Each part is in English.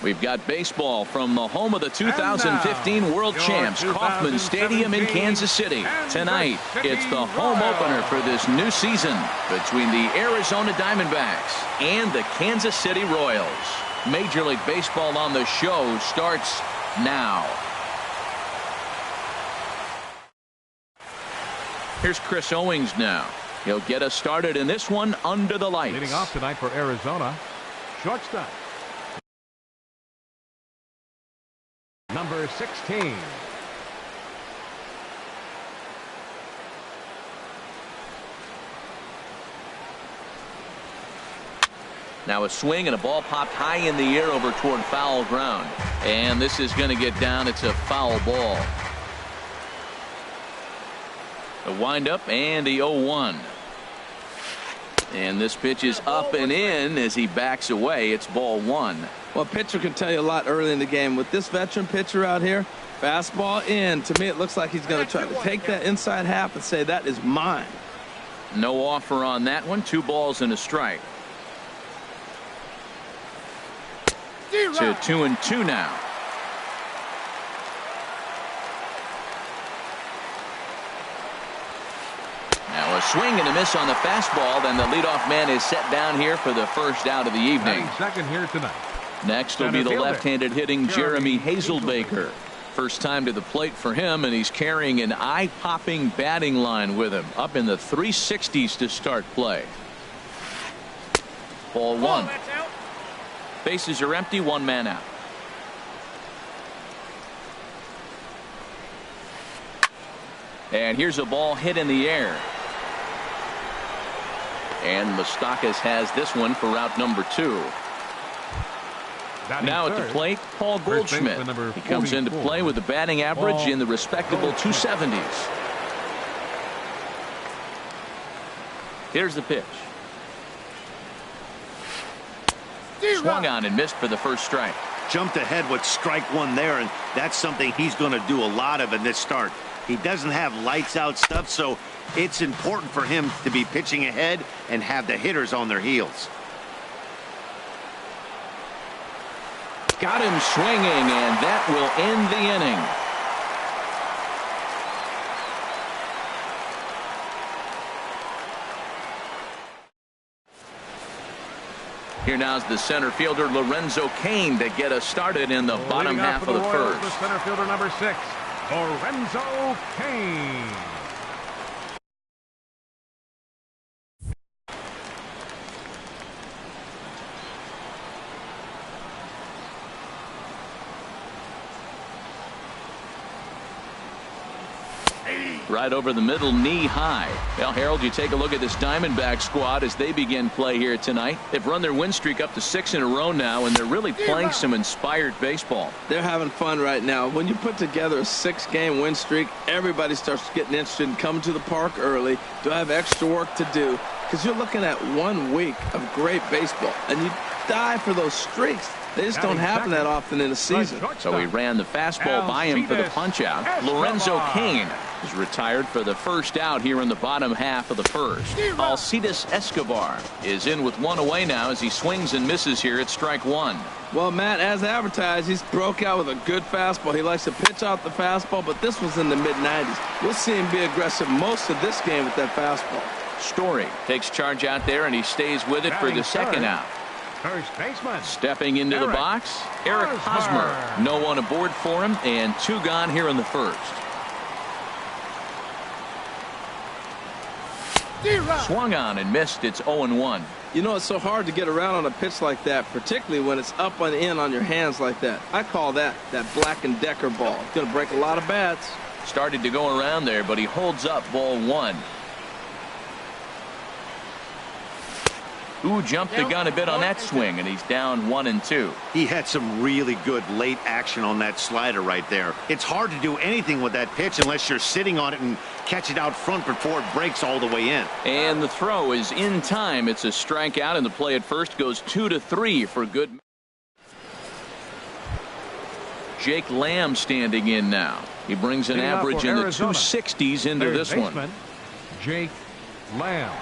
We've got baseball from the home of the 2015 World Champs, Kauffman Stadium in Kansas City. Tonight, it's the home opener for this new season between the Arizona Diamondbacks and the Kansas City Royals. Major League Baseball on the show starts now. Here's Chris Owings now. He'll get us started in this one under the lights. Leading off tonight for Arizona, shortstop, number 16. Now a swing and a ball popped high in the air over toward foul ground. And this is going to get down. It's a foul ball. The windup and the 0-1. And this pitch is up and in as he backs away. It's ball one. Well, a pitcher can tell you a lot early in the game. With this veteran pitcher out here, fastball in. To me, it looks like he's going to try to take that inside half and say, that is mine. No offer on that one. 2 balls and a strike. To 2-2 now. Now a swing and a miss on the fastball. Then the leadoff man is set down here for the first out of the evening. Second here tonight. Next will be the left-handed hitting Jeremy Hazelbaker. First time to the plate for him, and he's carrying an eye-popping batting line with him. Up in the 360s to start play. Ball one. Bases are empty, 1 man out. And here's a ball hit in the air. And Moustakas has this one for route number 2. Now at the plate, Paul Goldschmidt. He comes into play with a batting average in the respectable 270s. Here's the pitch. Swung on and missed for the first strike. Jumped ahead with strike one there, and that's something he's going to do a lot of in this start. He doesn't have lights out stuff, so it's important for him to be pitching ahead and have the hitters on their heels. Got him swinging, and that will end the inning. Here now is the center fielder Lorenzo Cain to get us started in the bottom half of the first. The center fielder number 6, Lorenzo Cain. Right over the middle, knee high. Well, Harold, you take a look at this Diamondback squad as they begin play here tonight. They've run their win streak up to 6 in a row now, and they're really playing some inspired baseball. They're having fun right now. When you put together a 6-game win streak, everybody starts getting interested in coming to the park early. Do I have extra work to do? Because you're looking at 1 week of great baseball, and you die for those streaks. They just don't happen that often in a season. So he ran the fastball by him for the punch-out. Lorenzo Cain is retired for the first out here in the bottom half of the first. Alcides Escobar is in with 1 away now as he swings and misses here at strike 1. Well, Matt, as advertised, he's broke out with a good fastball. He likes to pitch out the fastball, but this was in the mid-90s. We'll see him be aggressive most of this game with that fastball. Story takes charge out there, and he stays with it for the second out. First baseman. Stepping into the box, Eric Hosmer. No one aboard for him, and 2 gone here in the first. Swung on and missed. It's 0-1. You know, it's so hard to get around on a pitch like that, particularly when it's up and in on your hands like that. I call that Black & Decker ball. It's going to break a lot of bats. Started to go around there, but he holds up ball 1. who jumped the gun a bit on that swing, and he's down 1-2. He had some really good late action on that slider right there. It's hard to do anything with that pitch unless you're sitting on it and catch it out front before it breaks all the way in. And the throw is in time. It's a strikeout, and the play at first goes 2-3 for good. Jake Lamb standing in now. He brings an average in the 260s into this one. Jake Lamb.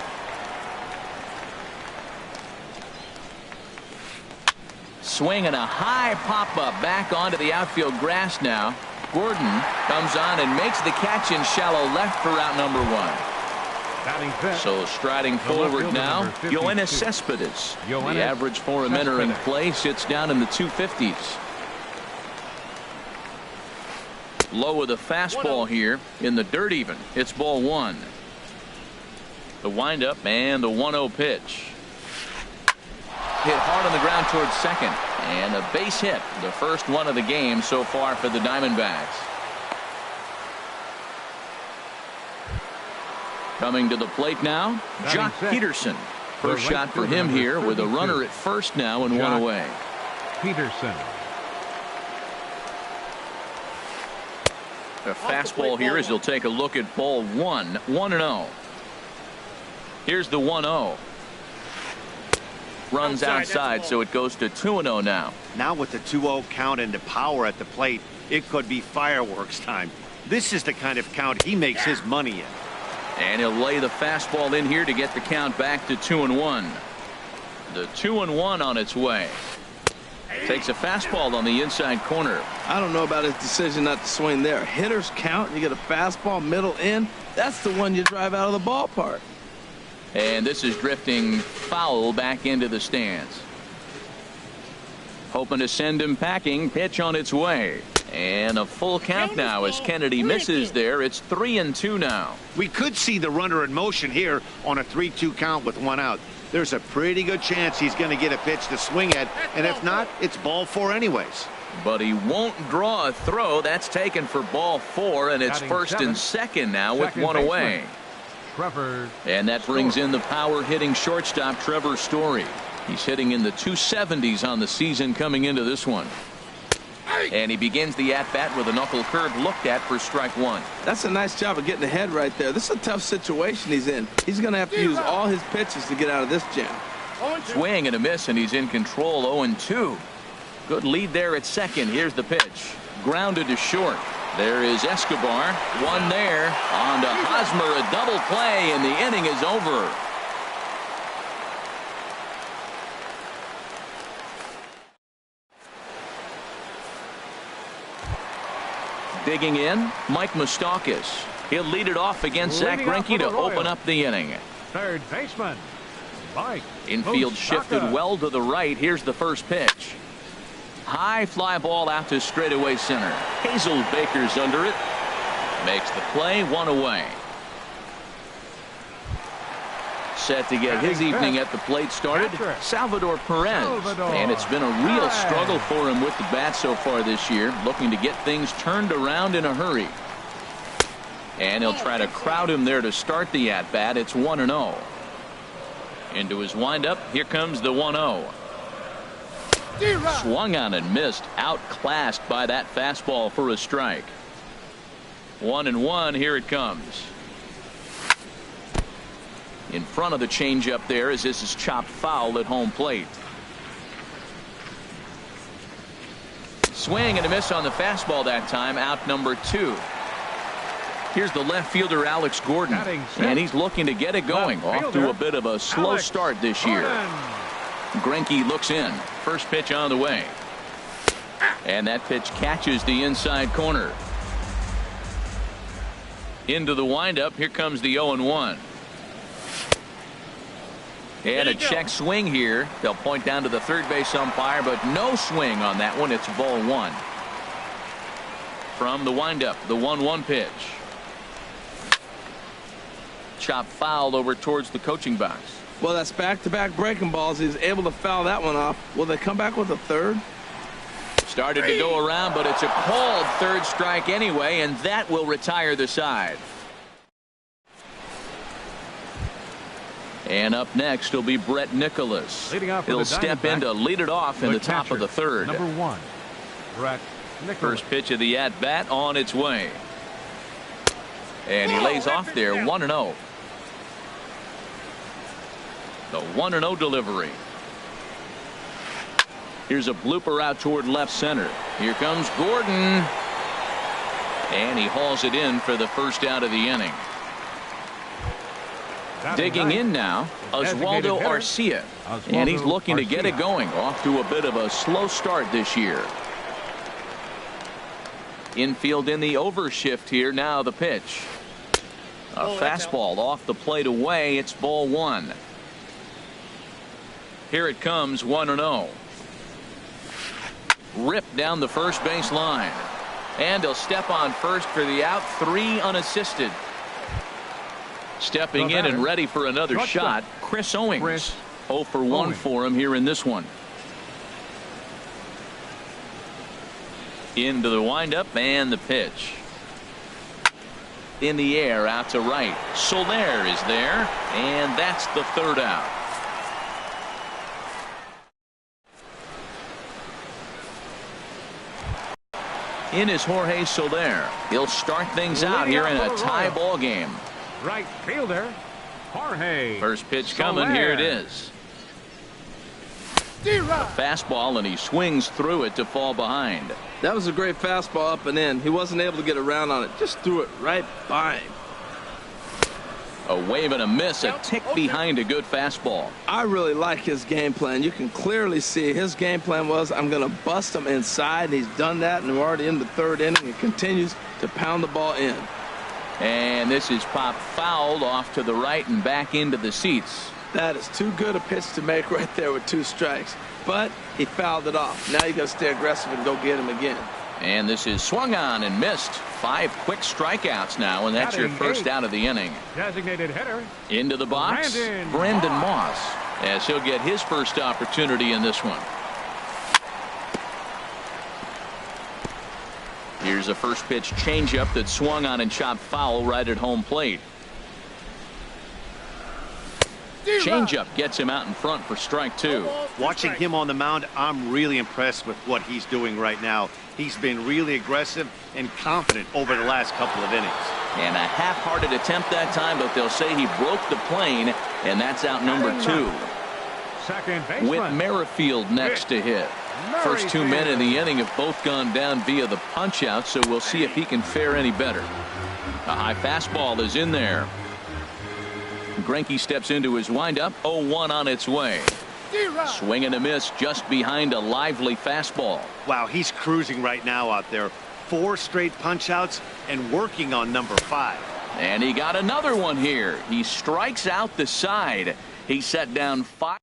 Swing and a high pop-up back onto the outfield grass now. Gordon comes on and makes the catch in shallow left for out number 1. So striding forward now, Yoenis Cespedes. The average for him entering play sits down in the 250s. Low of the fastball here in the dirt even. It's ball 1. The windup and the 1-0 pitch. Hit hard on the ground towards second. And a base hit. The first one of the game so far for the Diamondbacks. Coming to the plate now, Jock Peterson. First shot for him here with a runner at first now and one away. Peterson. A fastball here as he'll take a look at ball 1. 1-0. Here's the 1-0. Runs outside, so it goes to 2-0 now. Now with the 2-0 count and the power at the plate, it could be fireworks time. This is the kind of count he makes his money in. And he'll lay the fastball in here to get the count back to 2-1. The 2-1 on its way. Takes a fastball on the inside corner. I don't know about his decision not to swing there. Hitters count. You get a fastball middle in. That's the one you drive out of the ballpark. And this is drifting foul back into the stands. Hoping to send him packing. Pitch on its way. And a full count now as Kennedy misses there. It's 3-2 now. We could see the runner in motion here on a 3-2 count with 1 out. There's a pretty good chance he's going to get a pitch to swing at, and if not, it's ball 4 anyways. But he won't draw a throw. That's taken for ball 4, and it's first and second now with 1 away. Trevor. And that brings in the power hitting shortstop Trevor Story. He's hitting in the 270s on the season coming into this one. And he begins the at-bat with a knuckle curve looked at for strike 1. That's a nice job of getting ahead right there. This is a tough situation he's in. He's going to have to use all his pitches to get out of this jam. Swing and a miss, and he's in control. 0-2. Good lead there at second. Here's the pitch. Grounded to short. There is Escobar. One there. On to Hosmer. A double play, and the inning is over. Digging in, Mike Moustakas. He'll lead it off against Zach Greinke to open up the inning. Third baseman, Mike Infield Moustakas. shifted well to the right. Here's the first pitch. High fly ball out to straightaway center. Hazelbaker's under it. Makes the play. 1 away. Set to get his evening at the plate started, Salvador Perez. And it's been a real struggle for him with the bat so far this year, looking to get things turned around in a hurry. And he'll try to crowd him there to start the at-bat. It's 1-0. Into his windup. Here comes the 1-0. Swung on and missed. Outclassed by that fastball for a strike. 1-1. Here it comes. In front of the changeup there as this is chopped foul at home plate. Swing and a miss on the fastball that time. Out number 2. Here's the left fielder Alex Gordon, and he's looking to get it going. Off to a bit of a slow start this year. Greinke looks in. First pitch on the way. And that pitch catches the inside corner. Into the windup. Here comes the 0-1. And a check swing here. They'll point down to the third base umpire, but no swing on that one. It's ball 1. From the windup, the 1-1 pitch. Chop fouled over towards the coaching box. Well, that's back-to-back breaking balls. He's able to foul that one off. Will they come back with a third? Started to go around, but it's a called third strike anyway, and that will retire the side. And up next will be Brett Nicholas. Leading off for He'll the step in to lead it off in the top of the third. Number 1, Brett Nicholas. First pitch of the at-bat on its way. And he lays off there 1-0. The 1-0 delivery. Here's a blooper out toward left center. Here comes Gordon. And he hauls it in for the first out of the inning. Digging in now, Oswaldo Arcia. And he's looking to get it going. Off to a bit of a slow start this year. Infield in the overshift here. Now the pitch. A fastball off the plate away. It's ball 1. Here it comes, 1-0. Ripped down the first base line. And he'll step on first for the out. 3 unassisted. Stepping in and ready for another shot, Chris Owings. 0 for 1 for him here in this one. Into the windup and the pitch. In the air out to right. Soler is there, and that's the third out. In is Jorge Soler. He'll start things out here in a tie ball game. Right fielder, Jorge. First pitch coming. Here it is. A fastball, and he swings through it to fall behind. That was a great fastball up and in. He wasn't able to get around on it. Just threw it right by him. A wave and a miss, a tick behind a good fastball. I really like his game plan. You can clearly see his game plan was, I'm going to bust him inside. And he's done that, and we're already in the third inning. He continues to pound the ball in. And this is popped fouled off to the right and back into the seats. That is too good a pitch to make right there with 2 strikes. But he fouled it off. Now you got to stay aggressive and go get him again. And this is swung on and missed. 5 quick strikeouts now, and that's your first out of the inning. Designated hitter. Into the box, Brandon Moss, as he'll get his first opportunity in this one. Here's a first pitch changeup that swung on and chopped foul right at home plate. Changeup gets him out in front for strike 2. Watching him on the mound, I'm really impressed with what he's doing right now. He's been really aggressive and confident over the last couple of innings. And a half-hearted attempt that time, but they'll say he broke the plane, and that's out number 2. Second baseman. Whit Merrifield next to hit. First 2 men in the inning have both gone down via the punch-out, so we'll see if he can fare any better. A high fastball is in there. Greinke steps into his windup. 0-1 on its way. Swing and a miss just behind a lively fastball. Wow, he's cruising right now out there. 4 straight punch-outs and working on number 5. And he got another one here. He strikes out the side. He set down 5.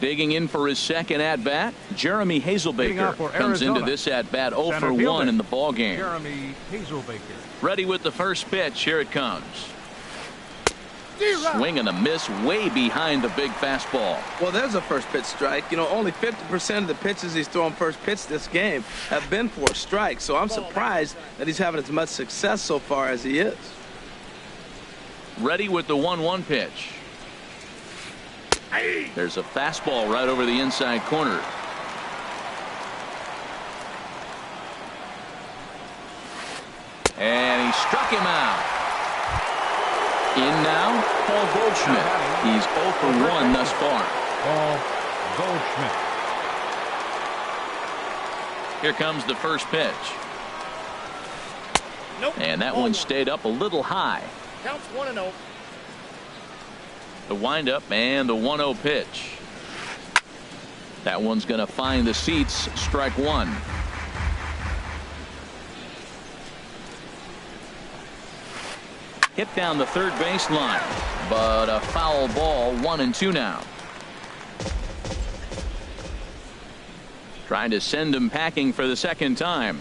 Digging in for his second at-bat, Jeremy Hazelbaker comes into this at-bat 0 for 1 in the ballgame. Jeremy Hazelbaker. Ready with the first pitch. Here it comes. Swing and a miss way behind the big fastball. Well, there's a first pitch strike. You know, only 50% of the pitches he's thrown first pitch this game have been for strikes. So I'm surprised that he's having as much success so far as he is. Ready with the 1-1 pitch. There's a fastball right over the inside corner. And he struck him out. In now, Paul Goldschmidt. He's 0 for 1 thus far. Paul Goldschmidt. Here comes the first pitch. And that one stayed up a little high. Counts 1-0. The windup and the 1-0 pitch. That one's going to find the seats. Strike 1. Hit down the third baseline, but a foul ball. 1-2 now. Trying to send him packing for the second time.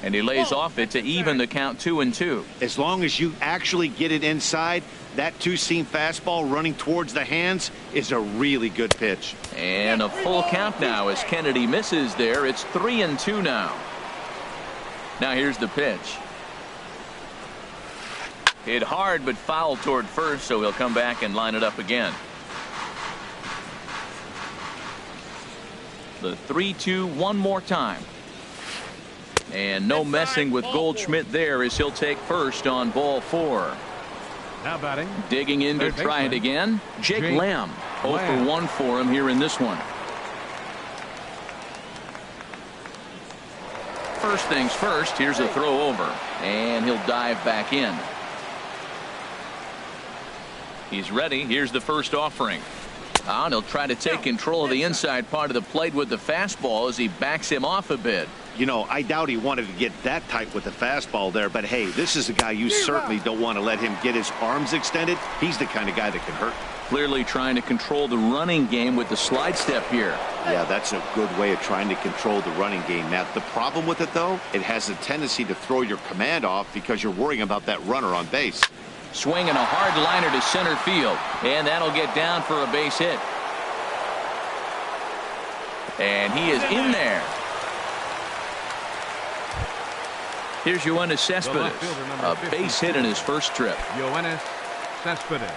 And he lays off it to even the count 2-2. As long as you actually get it inside, that 2-seam fastball running towards the hands is a really good pitch. And a full count now as Kennedy misses there. It's 3-2 now. Now here's the pitch. Hit hard but foul toward first, so he'll come back and line it up again. The 3-2 one more time. And no messing with Goldschmidt there as he'll take first on ball 4. Now batting. Digging in to try it again. Jake Lamb. 0 for 1 for him here in this one. First things first, here's a throw over. And he'll dive back in. He's ready. Here's the first offering. And he'll try to take control of the inside part of the plate with the fastball as he backs him off a bit. You know, I doubt he wanted to get that tight with the fastball there, but hey, this is a guy you certainly don't want to let him get his arms extended. He's the kind of guy that can hurt. Clearly trying to control the running game with the slide step here. Yeah, that's a good way of trying to control the running game, Matt. The problem with it, though, it has a tendency to throw your command off because you're worrying about that runner on base. Swinging a hard liner to center field, and that'll get down for a base hit. And he is in there. Here's Yoenis Cespedes, a base hit in his first trip. Yoenis Cespedes.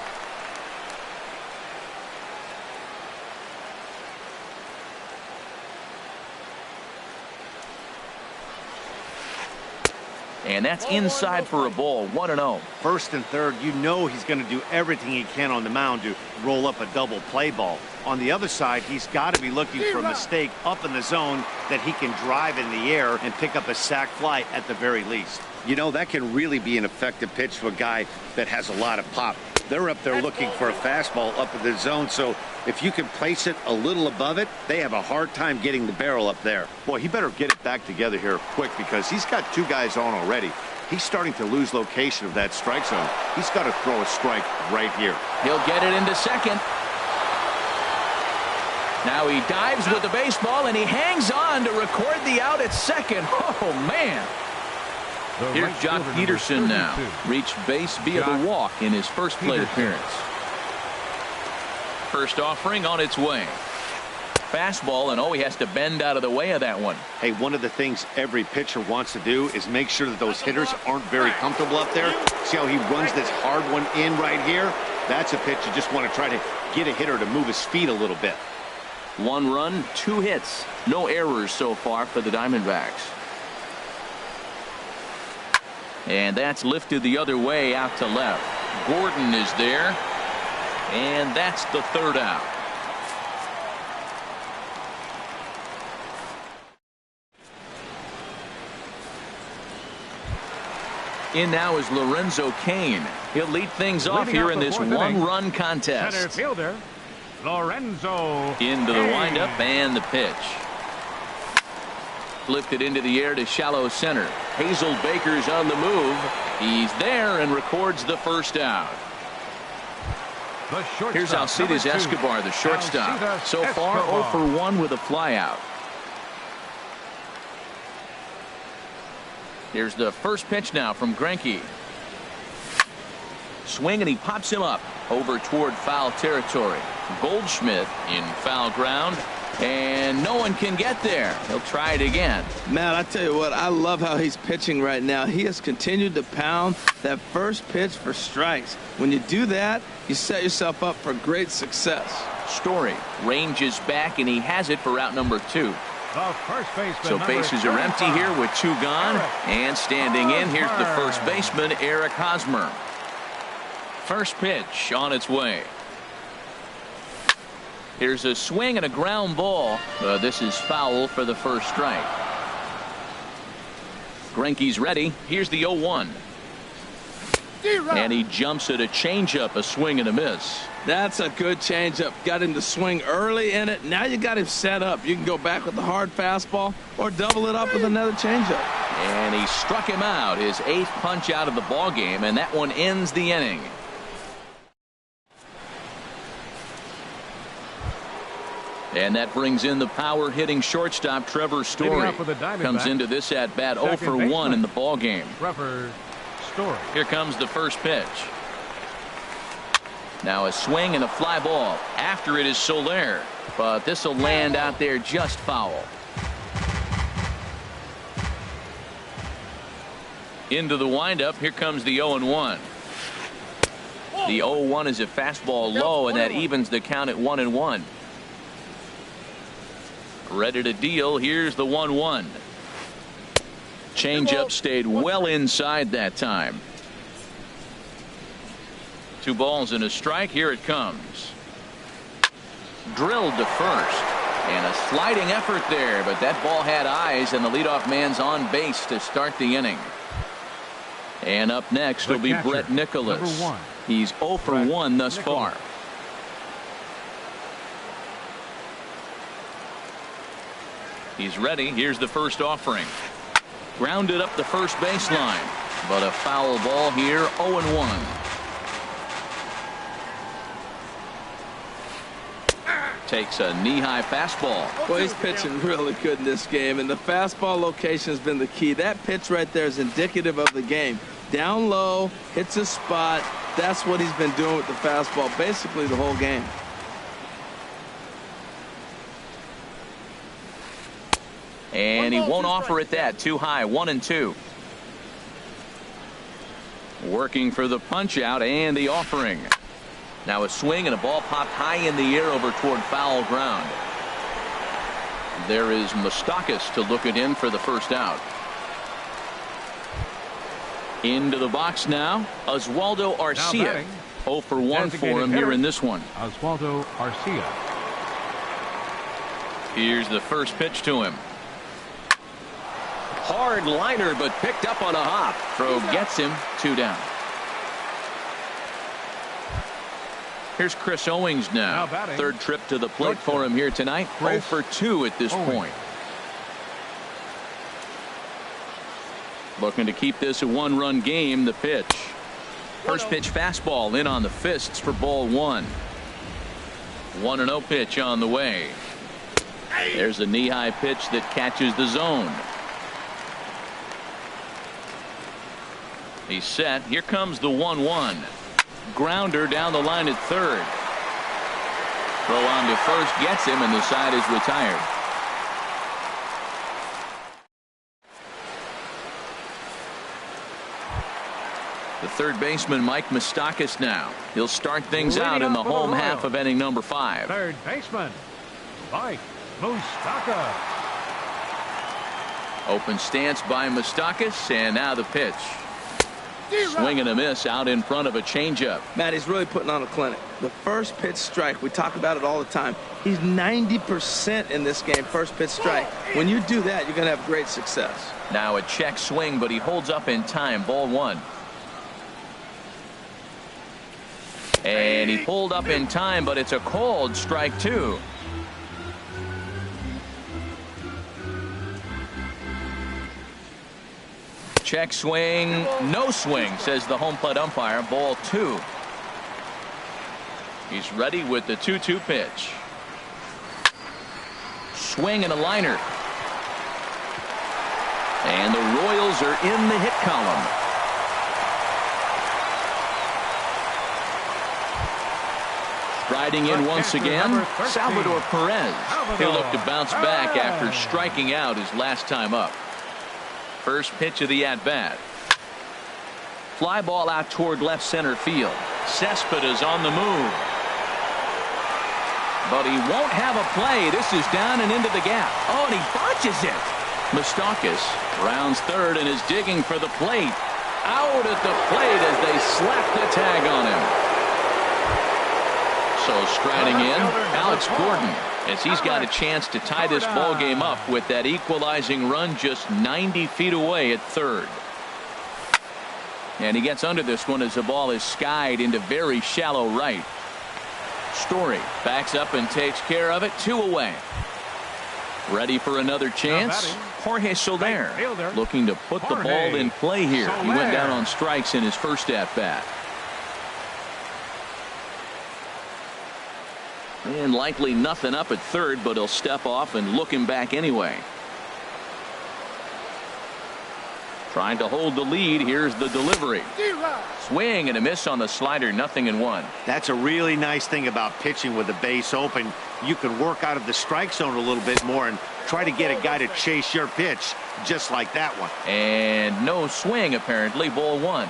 And that's inside for a ball. 1-0. First and third, you know he's going to do everything he can on the mound to roll up a double play ball. On the other side, he's got to be looking for a mistake up in the zone that he can drive in the air and pick up a sac fly at the very least. You know, that can really be an effective pitch for a guy that has a lot of pop. They're up there looking for a fastball up in the zone, so if you can place it a little above it, they have a hard time getting the barrel up there. Boy, he better get it back together here quick because he's got 2 guys on already. He's starting to lose location of that strike zone. He's got to throw a strike right here. He'll get it into second. Now he dives with the baseball, and he hangs on to record the out at second. Oh, man. Here's Jock Peterson now. Reached base via the walk in his first plate appearance. First offering on its way. Fastball, and he has to bend out of the way of that one. Hey, one of the things every pitcher wants to do is make sure that those hitters aren't very comfortable up there. See how he runs this hard one in right here? That's a pitch you just want to try to get a hitter to move his feet a little bit. 1 run, 2 hits. No errors so far for the Diamondbacks. And that's lifted the other way out to left. Gordon is there. And that's the third out. In now is Lorenzo Cain. He'll lead things off here in this 1-run contest. Center fielder Lorenzo into the windup and the pitch. Lifted into the air to shallow center. Hazel Baker's on the move. He's there and records the first out. Here's Alcides Escobar, the shortstop. So far 0 for 1 with a flyout. Here's the first pitch now from Greinke. Swing, and he pops him up over toward foul territory. Goldschmidt in foul ground, and no one can get there. He'll try it again. Matt, I tell you what, I love how he's pitching right now. He has continued to pound that first pitch for strikes. When you do that, you set yourself up for great success. Story ranges back, and he has it for out number 2. So bases are empty here with 2 gone. And standing in, here's the first baseman, Eric Hosmer. First pitch on its way. Here's a swing and a ground ball. This is foul for the first strike. Greinke's ready. Here's the 0-1. And he jumps at a changeup, a swing and a miss. That's a good changeup. Got him to swing early in it. Now you got him set up. You can go back with the hard fastball or double it up with another changeup. And he struck him out, his 8th punch out of the ball game, and that one ends the inning. And that brings in the power hitting shortstop Trevor Story. Comes into this at bat 0 for 1 in the ball game. Trevor Story. Here comes the first pitch. Now a swing and a fly ball. After it is Soler, but this will land out there just foul. Into the windup. Here comes the 0-1. The 0-1 is a fastball low, and that evens the count at 1-1. Ready to deal. Here's the 1-1. Changeup stayed well inside that time. 2 balls and a strike. Here it comes. Drilled to first. And a sliding effort there, but that ball had eyes, and the leadoff man's on base to start the inning. And up next will be Brett Nicholas. He's 0 for 1 thus far. He's ready. Here's the first offering. Grounded up the first baseline, but a foul ball here. 0-1. Takes a knee-high fastball. Well, he's pitching really good in this game, and the fastball location has been the key. That pitch right there is indicative of the game. Down low, hits a spot. That's what he's been doing with the fastball basically the whole game. And he won't offer it that. Too high. 1-2. Working for the punch out and the offering. Now a swing and a ball popped high in the air over toward foul ground. There is Moustakas to look at him for the first out. Into the box now, Oswaldo Arcia. 0 for 1 for him here in this one. Oswaldo Arcia. Here's the first pitch to him. Hard liner, but picked up on a hop. Throw gets him. 2 down. Here's Chris Owings now. Third trip to the plate for him here tonight. 0 for 2 at this point. Looking to keep this a 1-run game. The pitch. First pitch fastball in on the fists for ball 1. 1-0 pitch on the way. There's a knee-high pitch that catches the zone. He's set. Here comes the 1-1. Grounder down the line at third. Throw on to first gets him, and the side is retired. The third baseman, Mike Moustakas, now. He'll start things out in the home half of inning number 5. Third baseman, Mike Moustakas. Open stance by Moustakas, and now the pitch. Swing and a miss out in front of a changeup. Matt, he's really putting on a clinic. The first pitch strike, we talk about it all the time. He's 90% in this game, first pitch strike. When you do that, you're going to have great success. Now a check swing, but he holds up in time. Ball 1. And he pulled up in time, but it's a called strike 2. Check swing, no swing, says the home plate umpire. Ball 2. He's ready with the 2-2 pitch. Swing and a liner. And the Royals are in the hit column. Striding in once again, Salvador Perez. He'll look to bounce back after striking out his last time up. First pitch of the at-bat. Fly ball out toward left center field. Cespedes on the move. But he won't have a play. This is down and into the gap. Oh, and he botches it. Moustakas rounds third and is digging for the plate. Out at the plate as they slap the tag on him. So striding in, Alex Gordon, as he's got a chance to tie this ball game up with that equalizing run just 90 feet away at third. And he gets under this one as the ball is skied into very shallow right. Story backs up and takes care of it. 2 away. Ready for another chance. Jorge Soler looking to put the ball in play here. He went down on strikes in his first at bat. And likely nothing up at third, but he'll step off and look him back anyway. Trying to hold the lead. Here's the delivery. Swing and a miss on the slider. 0-1. That's a really nice thing about pitching with the base open. You can work out of the strike zone a little bit more and try to get a guy to chase your pitch, just like that one. And no swing apparently. Ball 1.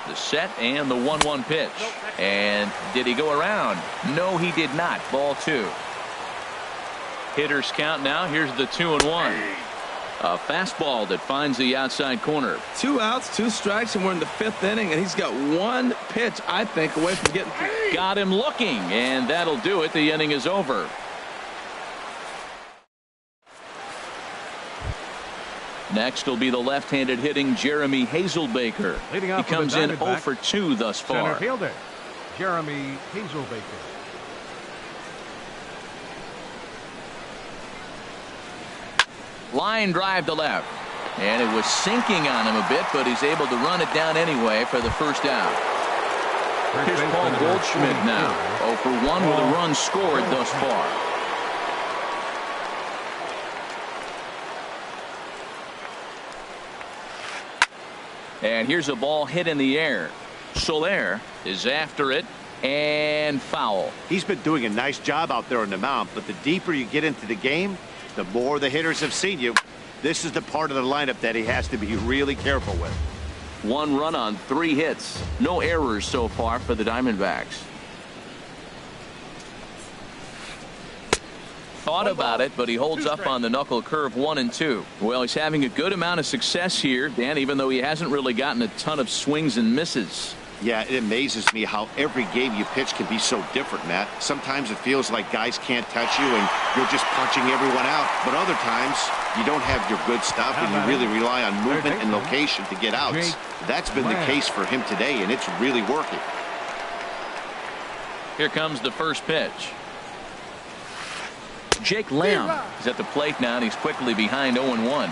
The set and the 1-1 pitch. And did he go around? No, he did not. Ball 2. Hitters count now. Here's the 2-1. A fastball that finds the outside corner. 2 outs, 2 strikes, and we're in the 5th inning, and he's got 1 pitch, I think, away from getting through. Got him looking, and that'll do it. The inning is over. Next will be the left-handed hitting Jeremy Hazelbaker. He comes in 0 for 2 thus far. Center fielder, Jeremy Hazelbaker. Line drive to left. And it was sinking on him a bit, but he's able to run it down anyway for the first out. Here's Paul Goldschmidt now. 0 for 1 with a run scored thus far. And here's a ball hit in the air. Soler is after it, and foul. He's been doing a nice job out there on the mound, but the deeper you get into the game, the more the hitters have seen you. This is the part of the lineup that he has to be really careful with. 1 run on 3 hits. No errors so far for the Diamondbacks. Thought about it, but he holds up on the knuckle curve 1 and 2. Well, he's having a good amount of success here, Dan, even though he hasn't really gotten a ton of swings and misses. Yeah, it amazes me how every game you pitch can be so different, Matt. Sometimes it feels like guys can't touch you and you're just punching everyone out. But other times, you don't have your good stuff and you really rely on movement and location to get outs. That's been the case for him today, and it's really working. Here comes the first pitch. Jake Lamb is at the plate now, and he's quickly behind 0-1.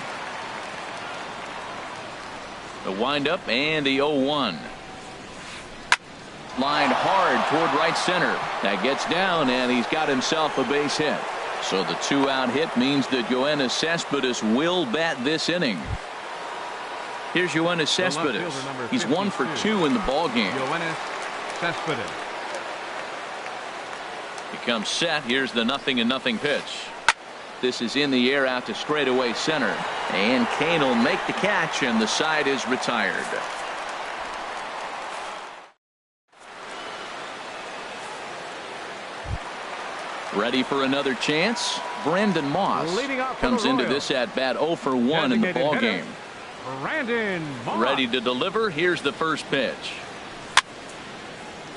The windup and the 0-1. Lined hard toward right center. That gets down, and he's got himself a base hit. So the 2-out hit means that Yoenis Cespedes will bat this inning. Here's Yoenis Cespedes. He's 1 for 2 in the ballgame. Yoenis Cespedes. He comes set. Here's the 0-0 pitch. This is in the air out to straightaway center. And Kane will make the catch, and the side is retired. Ready for another chance? Brandon Moss comes into this at bat 0 for 1 in the ballgame. Brandon Moss. Ready to deliver. Here's the first pitch.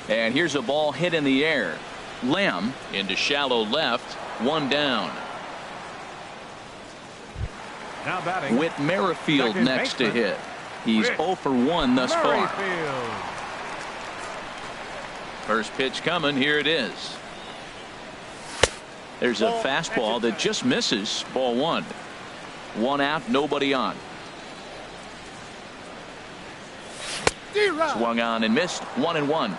And here's a ball hit in the air. Lamb into shallow left. 1 down. Now batting, Whit Merrifield next to hit. He's 0 for 1 thus far. First pitch coming. Here it is. There's a fastball that just misses. Ball 1. 1 out, nobody on. Swung on and missed. 1-1.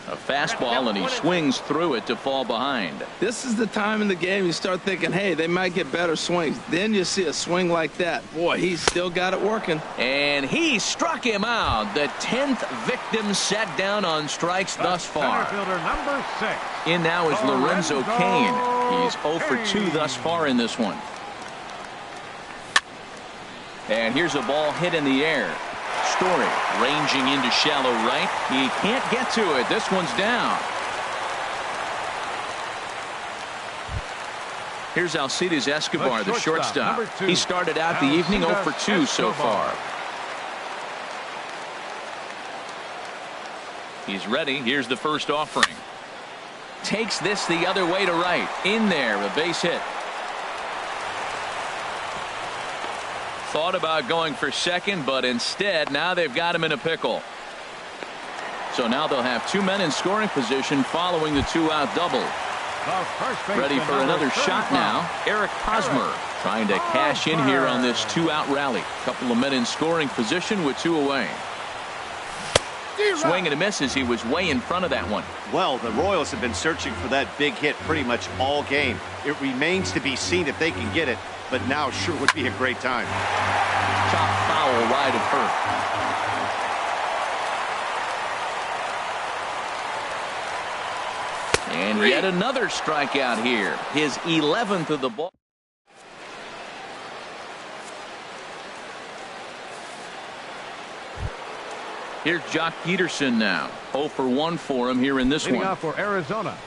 A fastball, and he swings through it to fall behind. This is the time in the game you start thinking, hey, they might get better swings. Then you see a swing like that. Boy, he's still got it working. And he struck him out. The 10th victim set down on strikes thus far. Center fielder number 6. In now is Lorenzo Cain. He's 0 for 2 thus far in this one. And here's a ball hit in the air. Story ranging into shallow right. He can't get to it. This one's down. Here's Alcides Escobar, the shortstop. He started out the evening 0 for 2 so far. He's ready. Here's the first offering. Takes this the other way to right. In there, a base hit. Thought about going for second, but instead now they've got him in a pickle. So now they'll have 2 men in scoring position following the 2-out double. Ready for another shot now. Eric Hosmer trying to cash in here on this 2-out rally. Couple of men in scoring position with 2 away. Swing and a miss as he was way in front of that one. Well, the Royals have been searching for that big hit pretty much all game. It remains to be seen if they can get it, but now sure would be a great time. Chop foul wide of Hurt. And yet another strikeout here. His 11th of the ball. Here's Jock Peterson now. 0 for 1 for him here in this Leading one. off for Arizona,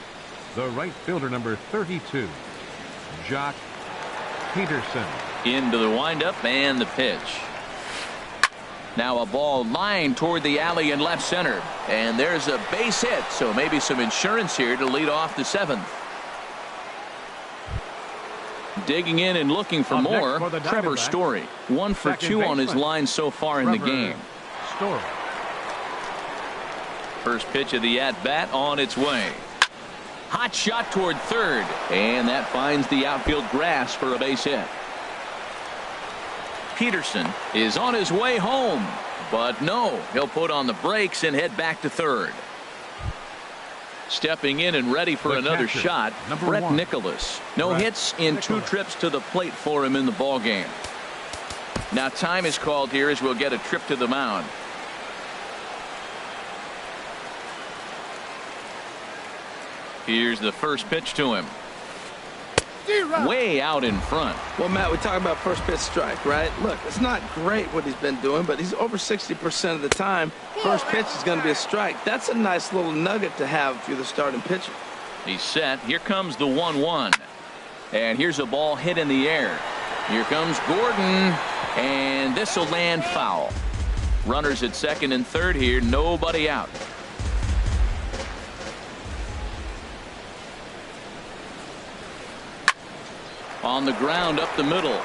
the right fielder, number 32, Jock Peterson. Into the windup and the pitch. Now a ball lined toward the alley in left center. And there's a base hit, so maybe some insurance here to lead off the 7th. Digging in and looking for more, Trevor Story. 1 for 2 on his line so far in the game. Story. First pitch of the at-bat on its way. Hot shot toward third, and that finds the outfield grass for a base hit. Peterson is on his way home, but no, he'll put on the brakes and head back to third. Stepping in and ready for another shot, Brett Nicholas. No hits in 2 trips to the plate for him in the ballgame. Now time is called here as we'll get a trip to the mound. Here's the first pitch to him. Way out in front. Well, Matt, we talk about first pitch strike, right? Look, it's not great what he's been doing, but he's over 60% of the time. First pitch is going to be a strike. That's a nice little nugget to have if you're the starting pitcher. He's set. Here comes the 1-1. And here's a ball hit in the air. Here comes Gordon. And this will land foul. Runners at second and third here. Nobody out. On the ground up the middle.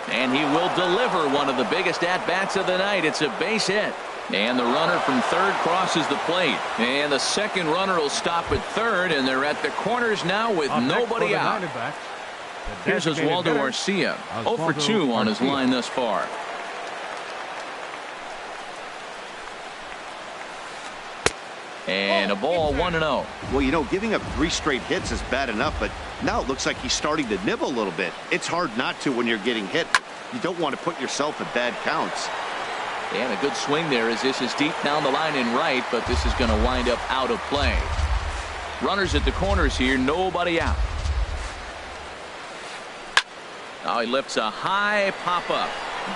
And he will deliver one of the biggest at-bats of the night. It's a base hit. And the runner from third crosses the plate. And the second runner will stop at third. And they're at the corners now with nobody out. Here's Oswaldo Arcia. 0 for 2 on his line thus far. And a ball 1-0. Well, you know, giving up 3 straight hits is bad enough, but now it looks like he's starting to nibble a little bit. It's hard not to when you're getting hit. You don't want to put yourself at bad counts. And a good swing there as this is deep down the line in right, but this is going to wind up out of play. Runners at the corners here, nobody out. Now he lifts a high pop-up,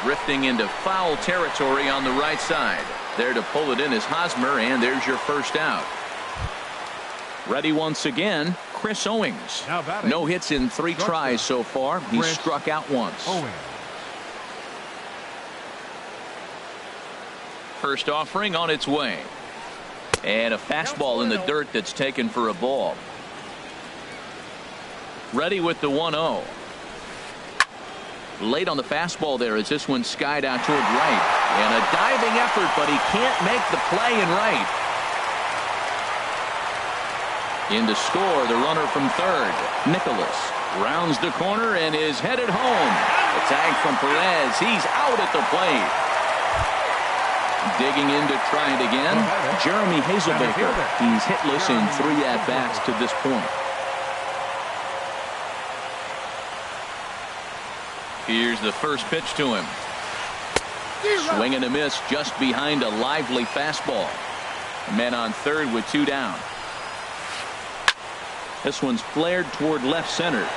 drifting into foul territory on the right side. There to pull it in is Hosmer, and there's your first out. Ready once again, Chris Owings. No hits in 3 tries so far. He's struck out once. First offering on its way. And a fastball in the dirt that's taken for a ball. Ready with the 1-0. Late on the fastball there as this one skied out toward right. And a diving effort, but he can't make the play in right. In to score, the runner from third. Nicholas rounds the corner and is headed home. A tag from Perez. He's out at the plate. Digging in to try it again, Jeremy Hazelbaker. He's hitless in 3 at-bats to this point. Here's the first pitch to him. Swing and a miss just behind a lively fastball. Men on third with 2 down. This one's flared toward left center.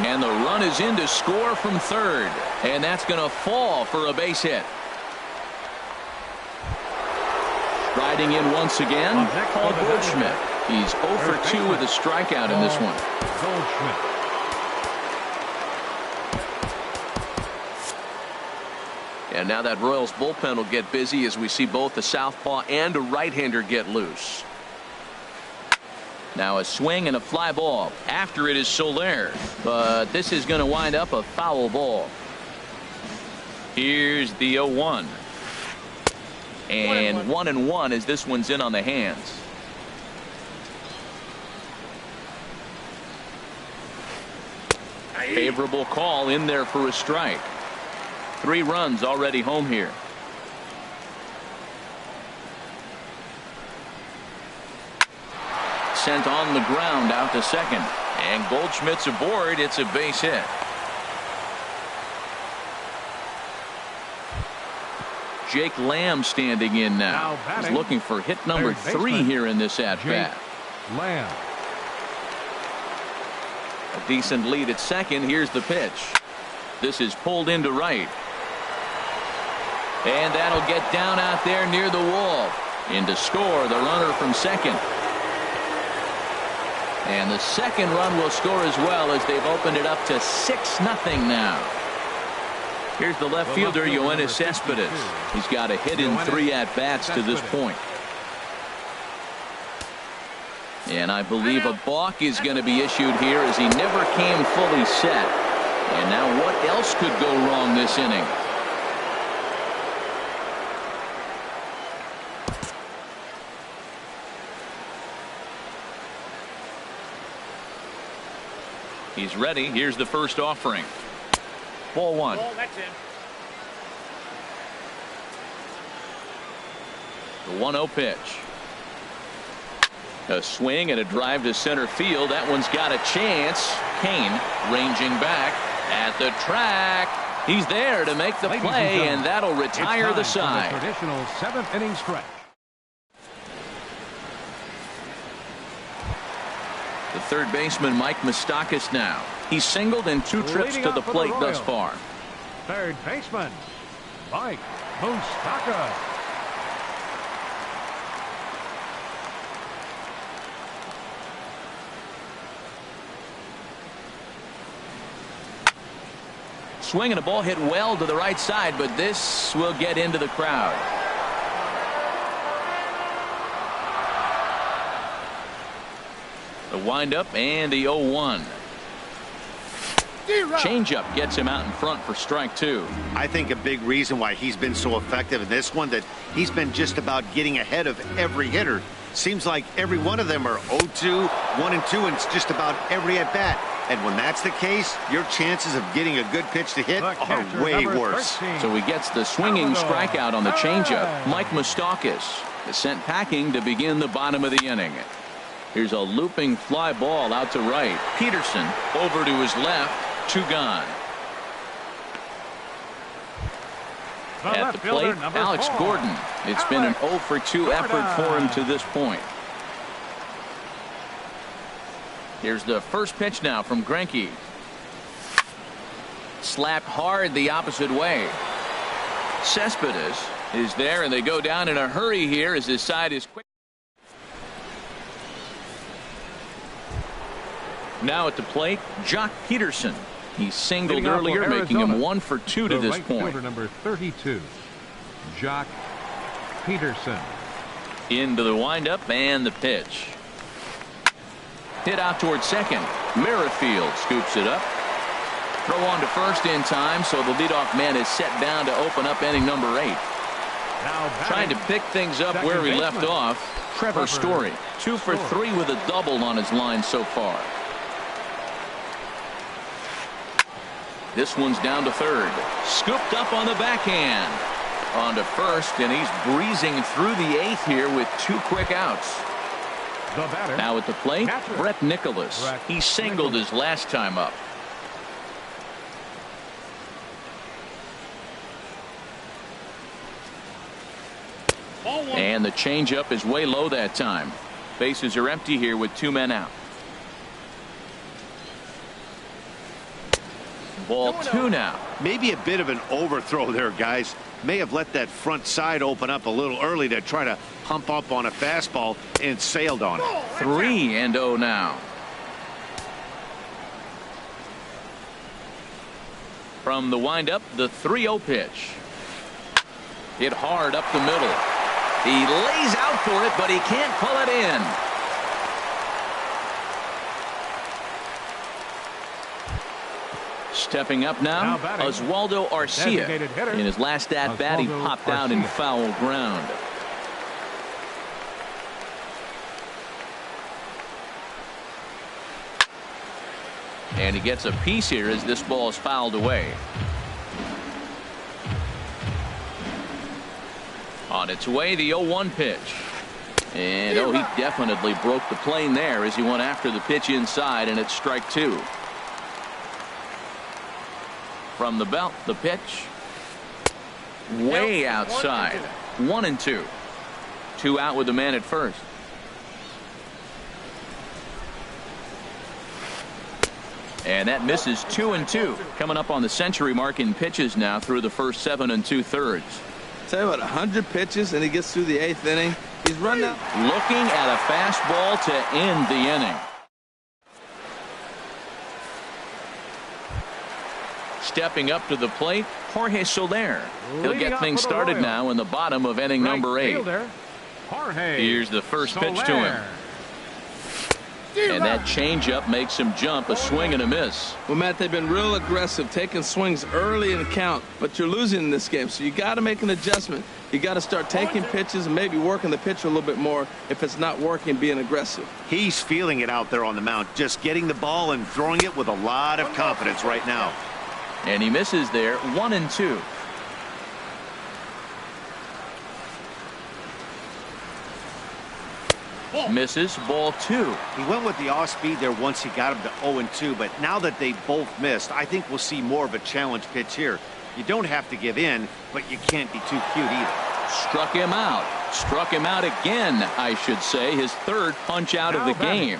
And the run is in to score from third. And that's going to fall for a base hit. Riding in once again, Paul Goldschmidt. He's 0 for 2 with a strikeout in this one. Goldschmidt. And now that Royals bullpen will get busy as we see both a southpaw and a right-hander get loose. Now a swing and a fly ball. After it is Soler. But this is going to wind up a foul ball. Here's the 0-1. And 1-1 as this one's in on the hands. Favorable call in there for a strike. 3 runs already home here. Sent on the ground out to second. And Goldschmidt's aboard. It's a base hit. Jake Lamb standing in now. He's looking for hit number 3 here in this at-bat. Lamb. A decent lead at second. Here's the pitch. This is pulled into right. And that'll get down out there near the wall. In to score, the runner from second. And the second run will score as well, as they've opened it up to 6-0 now. Here's the left fielder, Yoenis Cespedes. He's got a hit in 3 at-bats to this point. And I believe a balk is going to be issued here, as he never came fully set. And now what else could go wrong this inning? He's ready. Here's the first offering. Ball 1. That's in. The 1-0 pitch. A swing and a drive to center field. That one's got a chance. Kane ranging back at the track. He's there to make the play, and that'll retire the side. The traditional 7th inning stretch. The third baseman, Mike Moustakas, now. He's singled in 2 trips to the plate thus far. Third baseman, Mike Moustakas. Swing and a ball hit well to the right side, but this will get into the crowd. The windup and the 0-1. Changeup gets him out in front for strike 2. I think a big reason why he's been so effective in this one, that he's been just about getting ahead of every hitter. Seems like every one of them are 0-2, 1-2, and it's just about every at bat. And when that's the case, your chances of getting a good pitch to hit are way worse. So he gets the swinging strikeout on the changeup. Mike Moustakas is sent packing to begin the bottom of the inning. Here's a looping fly ball out to right. Peterson over to his left. 2 gone. At the plate, Alex Gordon. It's been an 0-for-2 effort for him to this point. Here's the first pitch now from Greinke. Slapped hard the opposite way. Cespedes is there, and they go down in a hurry here as his side is quick. Now at the plate, Jock Peterson. He singled earlier, making him 1-for-2 to this point. Fielder number 32, Jock Peterson. Into the windup and the pitch. Hit out toward second. Merrifield scoops it up. Throw on to first in time, so the leadoff man is set down to open up inning number 8. Trying to pick things up where he left off, Trevor Story. 2 for 3 with a double on his line so far. This one's down to third. Scooped up on the backhand. On to first, and he's breezing through the 8th here with 2 quick outs. Now at the plate, Brett Nicholas. He singled his last time up. And the changeup is way low that time. Bases are empty here with 2 men out. Ball 2 now. Maybe a bit of an overthrow there, guys. May have let that front side open up a little early to try to hump up on a fastball and sailed on it. 3-0 now. From the windup, the 3-0 pitch. Hit hard up the middle. He lays out for it, but he can't pull it in. Stepping up now, Oswaldo Arcia. In his last at-bat, he popped out in foul ground. And he gets a piece here as this ball is fouled away. On its way, the 0-1 pitch. And he definitely broke the plane there as he went after the pitch inside, and it's strike 2. From the belt, the pitch. Way outside. 1-2. 2 out with the man at first. And that misses 2-2. Coming up on the century mark in pitches now through the first 7 2/3. Tell you what, 100 pitches and he gets through the 8th inning. He's run out. Looking at a fastball to end the inning. Stepping up to the plate, Jorge Soler. He'll get things started now in the bottom of inning number 8. Here's the first pitch to him. And that changeup makes him jump. A swing and a miss. Well, Matt, they've been real aggressive, taking swings early in the count, but you're losing in this game, so you got to make an adjustment. You got to start taking pitches and maybe working the pitcher a little bit more if it's not working, being aggressive. He's feeling it out there on the mound, just getting the ball and throwing it with a lot of confidence right now. And he misses there, 1-2. Misses, ball 2. He went with the off speed there once he got him to 0-2, but now that they both missed, I think we'll see more of a challenge pitch here. You don't have to give in, but you can't be too cute either. Struck him out. Struck him out again, I should say. His third punch out of the game.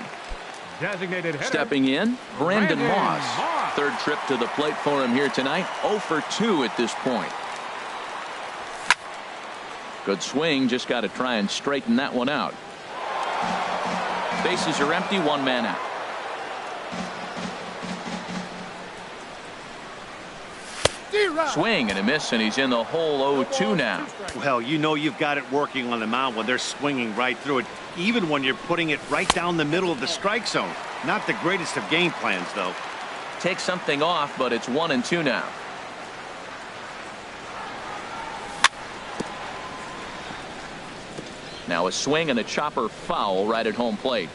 Stepping in, Brandon Moss. Third trip to the plate for him here tonight. 0 for 2 at this point. Good swing. Just got to try and straighten that one out. Bases are empty, 1 man out. Swing and a miss, and he's in the hole. 0-2 now. Well, you know you've got it working on the mound when they're swinging right through it, even when you're putting it right down the middle of the strike zone. Not the greatest of game plans, though. Take something off, but it's 1-2 now. Now a swing and a chopper foul right at home plate.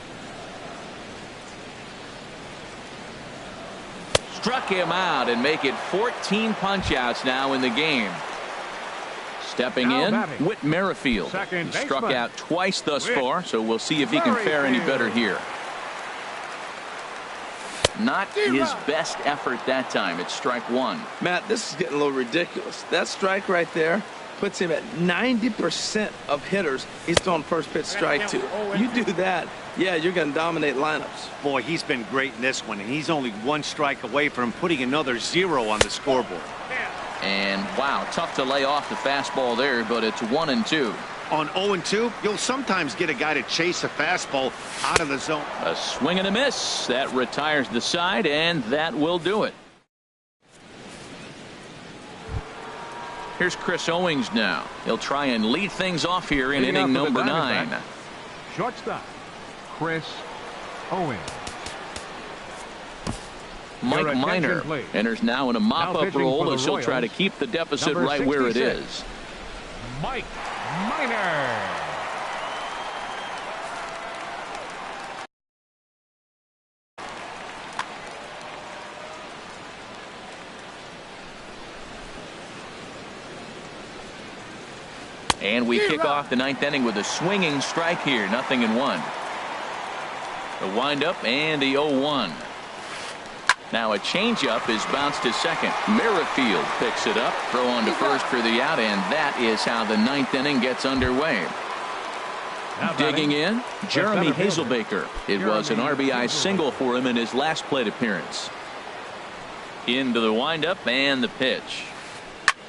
Struck him out and make it 14 punch-outs now in the game. Stepping in, Whit Merrifield. He struck out twice thus far, so we'll see if he can fare any better here. Not his best effort that time. It's strike 1. Matt, this is getting a little ridiculous. That strike right there puts him at 90% of hitters he's throwing first pitch strike to. You do that, yeah, you're going to dominate lineups. Boy, he's been great in this one, and he's only 1 strike away from putting another 0 on the scoreboard. And wow, tough to lay off the fastball there, but it's 1-2. On 0-2, you'll sometimes get a guy to chase a fastball out of the zone. A swing and a miss. That retires the side, and that will do it. Here's Chris Owings now. He'll try and lead things off here in inning number 9. Shortstop, Chris Owings. Mike Minor enters now in a mop-up role as he'll try to keep the deficit right where it is. Mike Minor. And we kick off the 9th inning with a swinging strike here. 0-1. The windup and the 0-1. Now a changeup is bounced to second. Merrifield picks it up. Throw on to first for the out, and that is how the 9th inning gets underway. Digging in, Jeremy Hazelbaker. It was an RBI single for him in his last plate appearance. Into the windup and the pitch.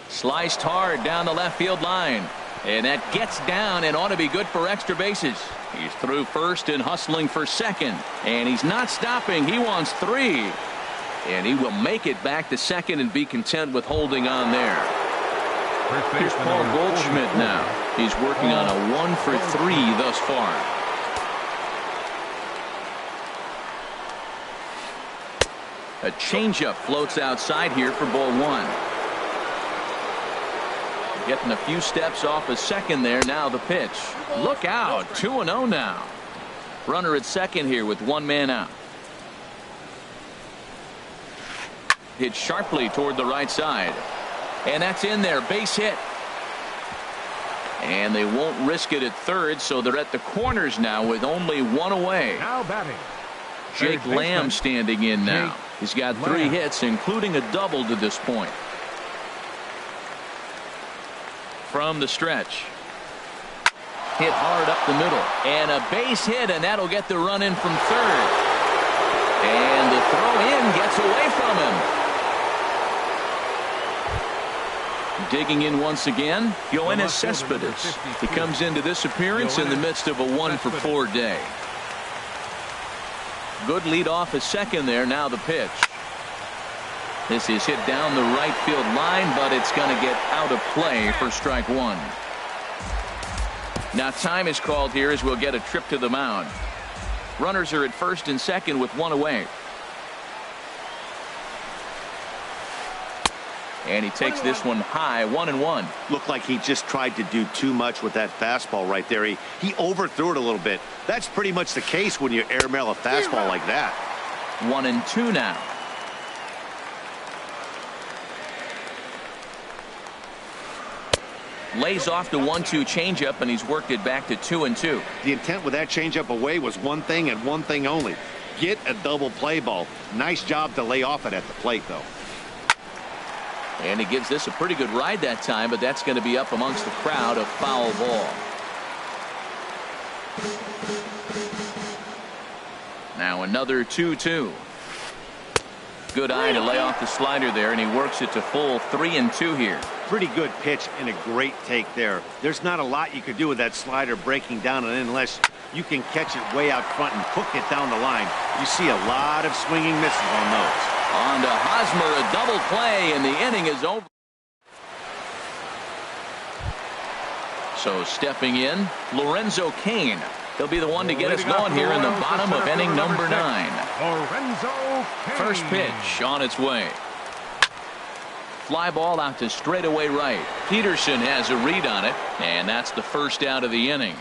Sliced hard down the left field line. And that gets down and ought to be good for extra bases. He's through first and hustling for second. And he's not stopping. He wants 3. And he will make it back to second and be content with holding on there. Here's Paul Goldschmidt now. He's working on a 1 for 3 thus far. A changeup floats outside here for ball 1. Getting a few steps off a second there. Now the pitch. Look out. 2-0 now. Runner at second here with 1 man out. Hit sharply toward the right side. And that's in there. Base hit. And they won't risk it at third, so they're at the corners now with only 1 away. Now batting, Jake Lamb standing in now. He's got 3 hits, including a double to this point. From the stretch. Hit hard up the middle. And a base hit, and that'll get the run in from third. And the throw in gets away from him. Digging in once again, Yoenis Cespedes. He comes into this appearance in the midst of a 1-for-4 day. Good lead off a second there. Now the pitch. This is hit down the right field line, but it's going to get out of play for strike one. Now time is called here as we'll get a trip to the mound. Runners are at first and second with one away. And he takes this one high, 1-1. Looked like he just tried to do too much with that fastball right there. He overthrew it a little bit. That's pretty much the case when you airmail a fastball like that. 1-2 now. Lays off the 1-2 changeup, and he's worked it back to 2-2. The intent with that changeup away was one thing and one thing only. Get a double play ball. Nice job to lay off it at the plate, though. And he gives this a pretty good ride that time, but that's going to be up amongst the crowd. A foul ball. Now another 2-2. Good eye to lay off the slider there, and he works it to full 3-2 here. Pretty good pitch and a great take there. There's not a lot you could do with that slider breaking down, and unless you can catch it way out front and hook it down the line, you see a lot of swinging misses on those. On to Hosmer, a double play, and the inning is over. So stepping in, Lorenzo Cain. He'll be the one to get us going here in the bottom of inning number 9. Lorenzo Cain. First pitch on its way. Fly ball out to straightaway right. Peterson has a read on it, and that's the first out of the inning.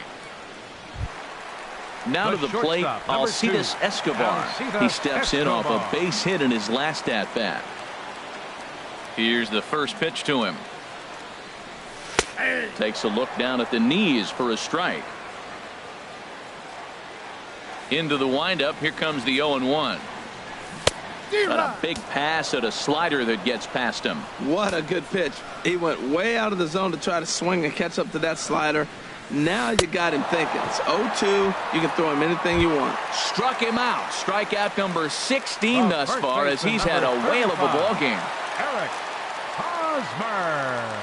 Now to the plate, Alcides Escobar. He steps in off a base hit in his last at-bat. Here's the first pitch to him. Takes a look down at the knees for a strike. Into the windup. Here comes the 0-1. Got a big pass at a slider that gets past him. What a good pitch. He went way out of the zone to try to swing and catch up to that slider. Now you got him thinking. It's 0-2. You can throw him anything you want. Struck him out. Strikeout number 16 thus far, as he's had a whale of a ball game. Eric Hosmer.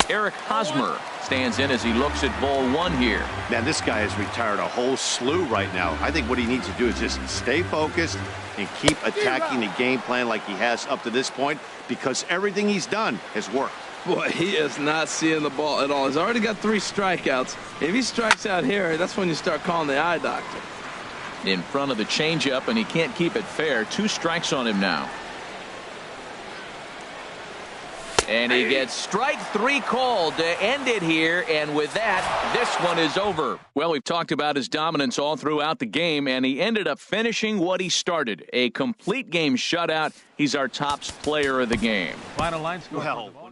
Eric Hosmer stands in as he looks at ball 1 here. Man, this guy has retired a whole slew right now. I think what he needs to do is just stay focused and keep attacking the game plan like he has up to this point, because everything he's done has worked. Boy, he is not seeing the ball at all. He's already got 3 strikeouts. If he strikes out here, that's when you start calling the eye doctor. In front of the changeup, and he can't keep it fair. 2 strikes on him now. And he gets strike 3 called to end it here, and with that, this one is over. Well, we've talked about his dominance all throughout the game, and he ended up finishing what he started. A complete game shutout. He's our top player of the game. Final line score. Well,